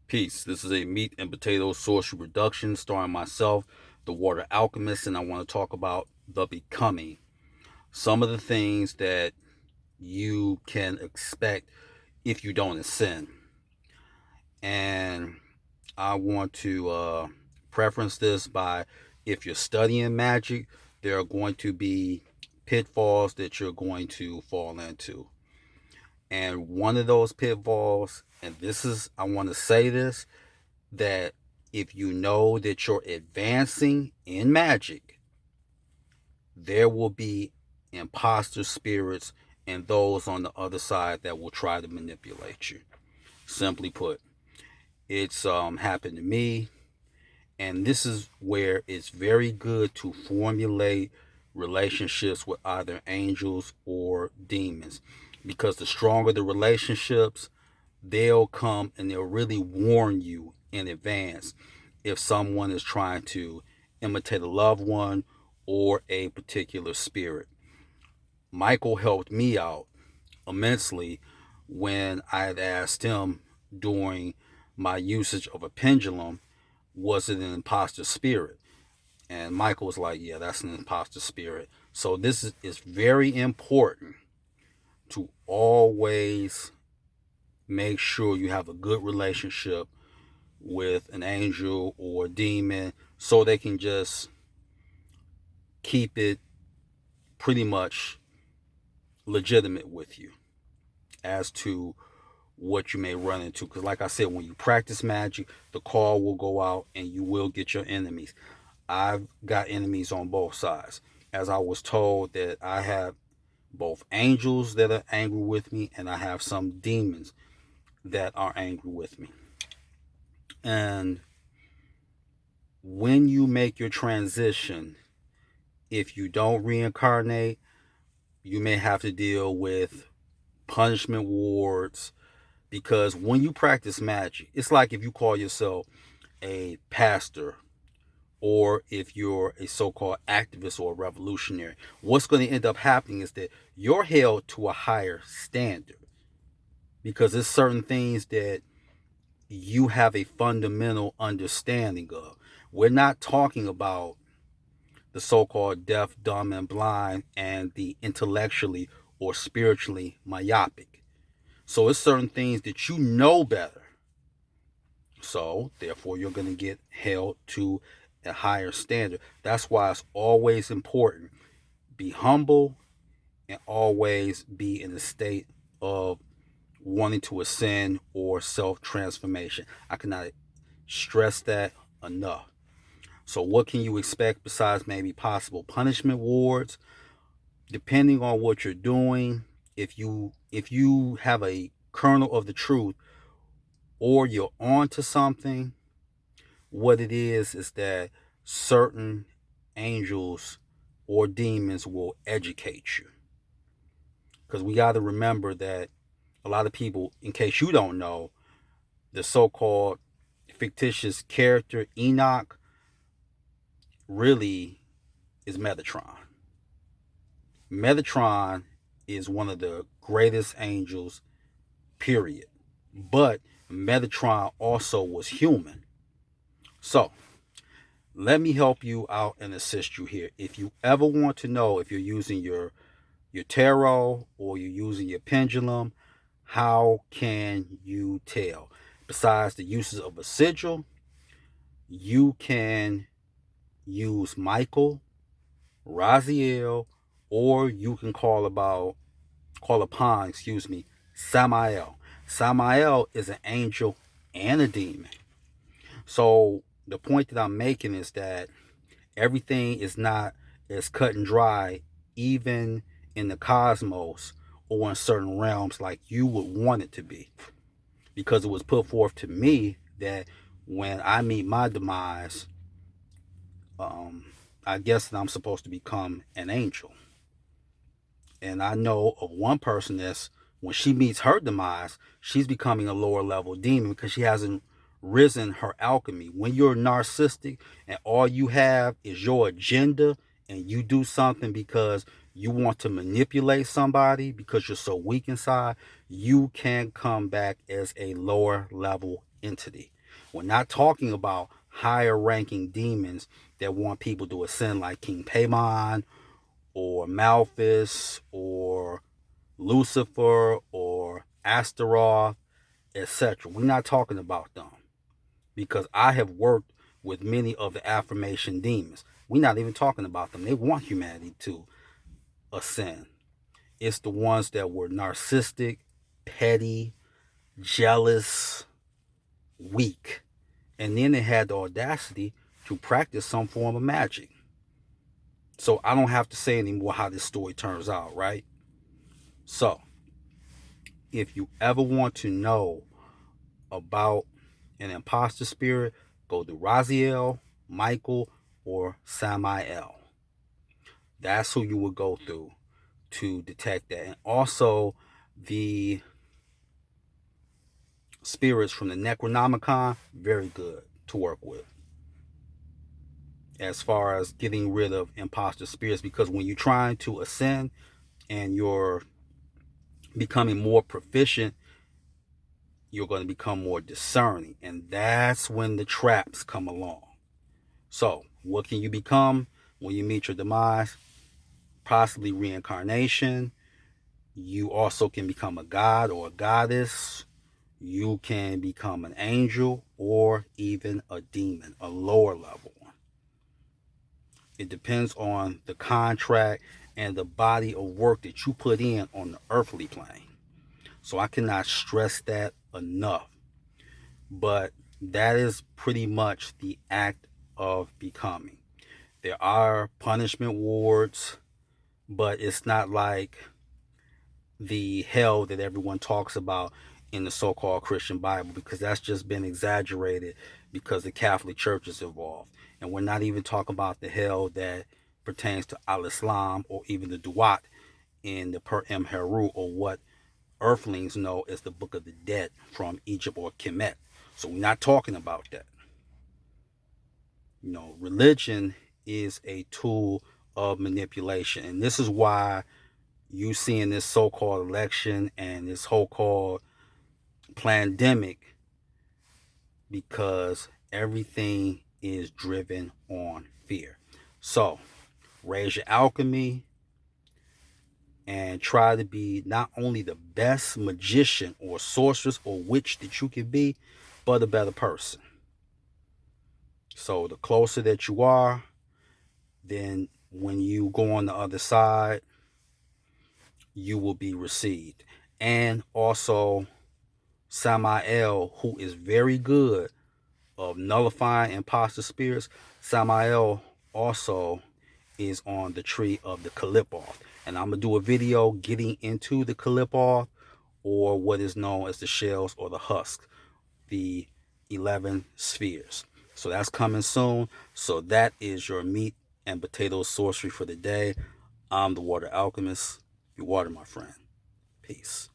Peace. This is a meat and potato sorcery reduction starring myself, the Water Alchemist, and I want to talk about the becoming. Some of the things that you can expect if you don't ascend. And I want to preference this by if you're studying magic, there are going to be pitfalls that you're going to fall into. And one of those pitfalls, and this is, I want to say this, that if you know that you're advancing in magic, there will be imposter spirits and those on the other side that will try to manipulate you. Simply put, it's happened to me, and this is where it's very good to formulate relationships with either angels or demons, because the stronger the relationships, they'll come and they'll really warn you in advance if someone is trying to imitate a loved one or a particular spirit. Michael helped me out immensely when I had asked him during my usage of a pendulum, was it an imposter spirit? And Michael was like, yeah, that's an imposter spirit. So this is very important to always make sure you have a good relationship with an angel or a demon so they can just keep it pretty much legitimate with you as to what you may run into. Because, like I said, when you practice magic, the call will go out and you will get your enemies. I've got enemies on both sides. As I was told, that I have both angels that are angry with me and I have some demons that are angry with me. And when you make your transition, if you don't reincarnate, you may have to deal with punishment wards, because when you practice magic, it's like if you call yourself a pastor or if you're a so-called activist or a revolutionary, what's going to end up happening is that you're held to a higher standard, because there's certain things that you have a fundamental understanding of. We're not talking about the so-called deaf, dumb, and blind and the intellectually or spiritually myopic. So it's certain things that you know better. So therefore you're going to get held to a higher standard. That's why it's always important. Be humble and always be in a state of wanting to ascend or self transformation. I cannot stress that enough. So, what can you expect besides maybe possible punishment wards? Depending on what you're doing, if you have a kernel of the truth or you're on to something, what it is that certain angels or demons will educate you. Because we got to remember that a lot of people, in case you don't know, the so-called fictitious character Enoch really is Metatron. Metatron is one of the greatest angels, period. But Metatron also was human. So, let me help you out and assist you here. If you ever want to know if you're using your tarot or you're using your pendulum, how can you tell? Besides the uses of a sigil, you can use Michael, Raziel, or you can call upon, Samael. Samael is an angel and a demon. So the point that I'm making is that everything is not as cut and dry, even in the cosmos or in certain realms, like you would want it to be. Because it was put forth to me that when I meet my demise, um, I guess that I'm supposed to become an angel. And I know of one person that's, when she meets her demise, she's becoming a lower level demon because she hasn't risen her alchemy. When you're narcissistic and all you have is your agenda and you do something because you want to manipulate somebody because you're so weak inside, you can come back as a lower level entity. We're not talking about higher ranking demons that want people to ascend like King Paimon or Malthus or Lucifer or Astaroth, etc. We're not talking about them, because I have worked with many of the affirmation demons. We're not even talking about them. They want humanity to ascend. It's the ones that were narcissistic, petty, jealous, weak. And then they had the audacity to practice some form of magic. So I don't have to say anymore how this story turns out, right? So, if you ever want to know about an imposter spirit, go to Raziel, Michael, or Samael. That's who you would go through to detect that. And also the spirits from the Necronomicon, very good to work with as far as getting rid of imposter spirits, because when you're trying to ascend and you're becoming more proficient, you're going to become more discerning, and that's when the traps come along. So what can you become when you meet your demise? Possibly reincarnation. You also can become a god or a goddess. You can become an angel or even a demon, a lower level one. It depends on the contract and the body of work that you put in on the earthly plane. So I cannot stress that enough. But that is pretty much the act of becoming. There are punishment wards, but it's not like the hell that everyone talks about in the so-called Christian Bible, because that's just been exaggerated because the Catholic Church is involved. And we're not even talking about the hell that pertains to Al-Islam or even the Duat in the Per Em Heru, or what earthlings know as the Book of the Dead from Egypt or Kemet. So we're not talking about that. Religion is a tool of manipulation. And this is why you see in this so-called election and this so-called pandemic, because everything is driven on fear. So raise your alchemy and try to be not only the best magician or sorceress or witch that you can be, but a better person. So the closer that you are, then when you go on the other side, you will be received. And also Samael, who is very good of nullifying imposter spirits, Samael also is on the tree of the Qalipoth. And I'm going to do a video getting into the Qalipoth, or what is known as the shells or the husk, the 11 spheres. So that's coming soon. So that is your meat and potato sorcery for the day. I'm the Water Alchemist. You water, my friend. Peace.